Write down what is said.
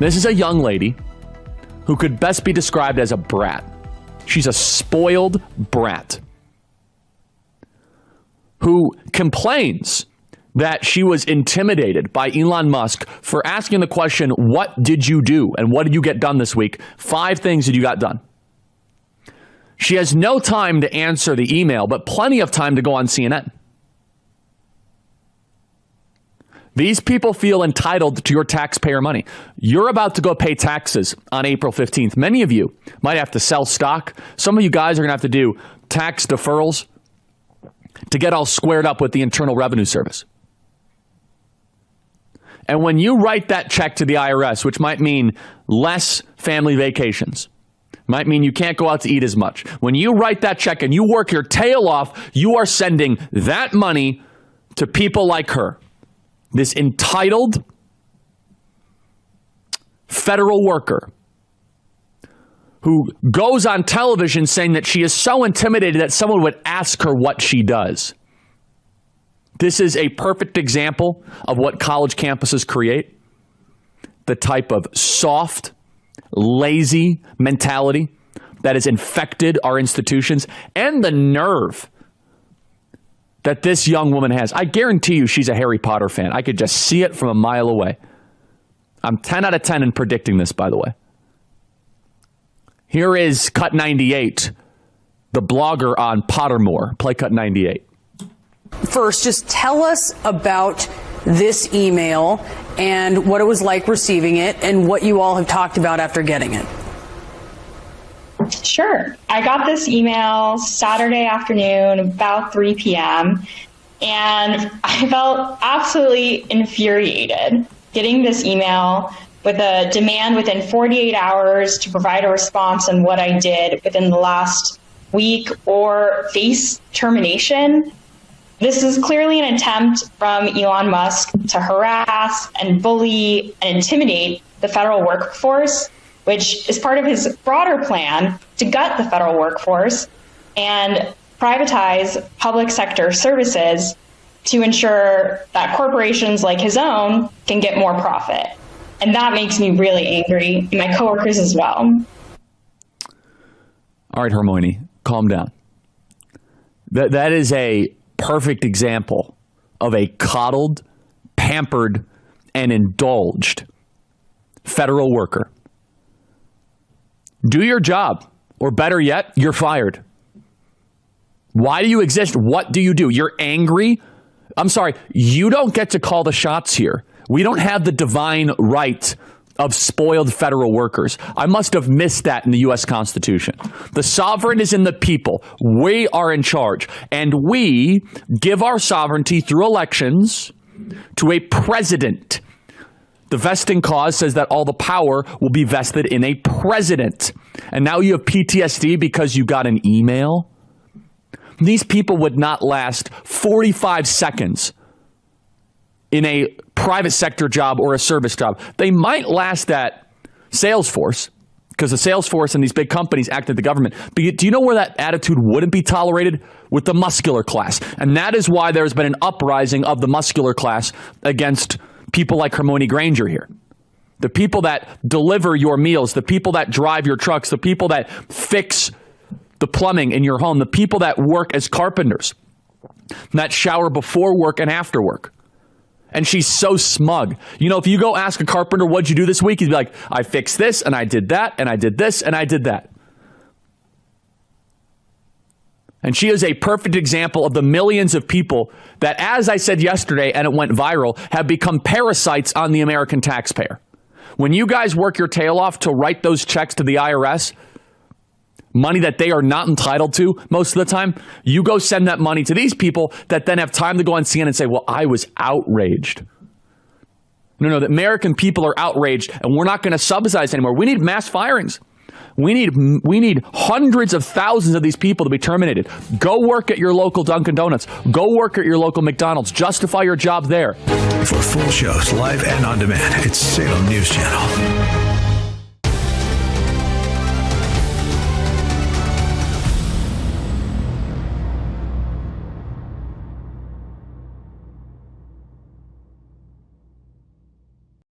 This is a young lady who could best be described as a brat. She's a spoiled brat who complains that she was intimidated by Elon Musk for asking the question, what did you do and what did you get done this week? 5 things that you got done. She has no time to answer the email, but plenty of time to go on CNN. These people feel entitled to your taxpayer money. You're about to go pay taxes on April 15th. Many of you might have to sell stock. Some of you guys are going to have to do tax deferrals to get all squared up with the Internal Revenue Service. And when you write that check to the IRS, which might mean less family vacations, might mean you can't go out to eat as much. When you write that check and you work your tail off, you are sending that money to people like her. This entitled federal worker who goes on television saying that she is so intimidated that someone would ask her what she does. This is a perfect example of what college campuses create. The type of soft, lazy mentality that has infected our institutions, and the nerve that this young woman has. I guarantee you she's a Harry Potter fan. I could just see it from a mile away. I'm 10 out of 10 in predicting this, by the way. Here is Cut 98, the blogger on Pottermore. Play Cut 98. First, just tell us about this email and what it was like receiving it and what you all have talked about after getting it. Sure. I got this email Saturday afternoon, about 3 p.m., and I felt absolutely infuriated getting this email with a demand within 48 hours to provide a response on what I did within the last week or face termination. This is clearly an attempt from Elon Musk to harass and bully and intimidate the federal workforce, which is part of his broader plan to gut the federal workforce and privatize public sector services to ensure that corporations like his own can get more profit. And that makes me really angry, and my coworkers as well. All right, Hermione, calm down. That is a perfect example of a coddled, pampered, and indulged federal worker. Do your job, or better yet, you're fired. Why do you exist? What do you do? You're angry? I'm sorry, you don't get to call the shots here. We don't have the divine right of spoiled federal workers. I must have missed that in the U.S. Constitution. The sovereign is in the people. We are in charge. And we give our sovereignty through elections to a president. The vesting clause says that all the power will be vested in a president. And now you have PTSD because you got an email? These people would not last 45 seconds in a private sector job or a service job. They might last at Salesforce because the Salesforce and these big companies act at the government. But do you know where that attitude wouldn't be tolerated? With the muscular class. And that is why there's been an uprising of the muscular class against people like Hermione Granger here. The people that deliver your meals, the people that drive your trucks, the people that fix the plumbing in your home, the people that work as carpenters, that shower before work and after work. And she's so smug. You know, if you go ask a carpenter, what'd you do this week? He'd be like, I fixed this and I did that and I did this and I did that. And she is a perfect example of the millions of people that, as I said yesterday, and it went viral, have become parasites on the American taxpayer. When you guys work your tail off to write those checks to the IRS, money that they are not entitled to most of the time, you go send that money to these people that then have time to go on CNN and say, well, I was outraged. No, the American people are outraged and we're not going to subsidize anymore. We need mass firings. We need hundreds of thousands of these people to be terminated. Go work at your local Dunkin' Donuts. Go work at your local McDonald's. Justify your job there. For full shows, live and on demand, it's Salem News Channel.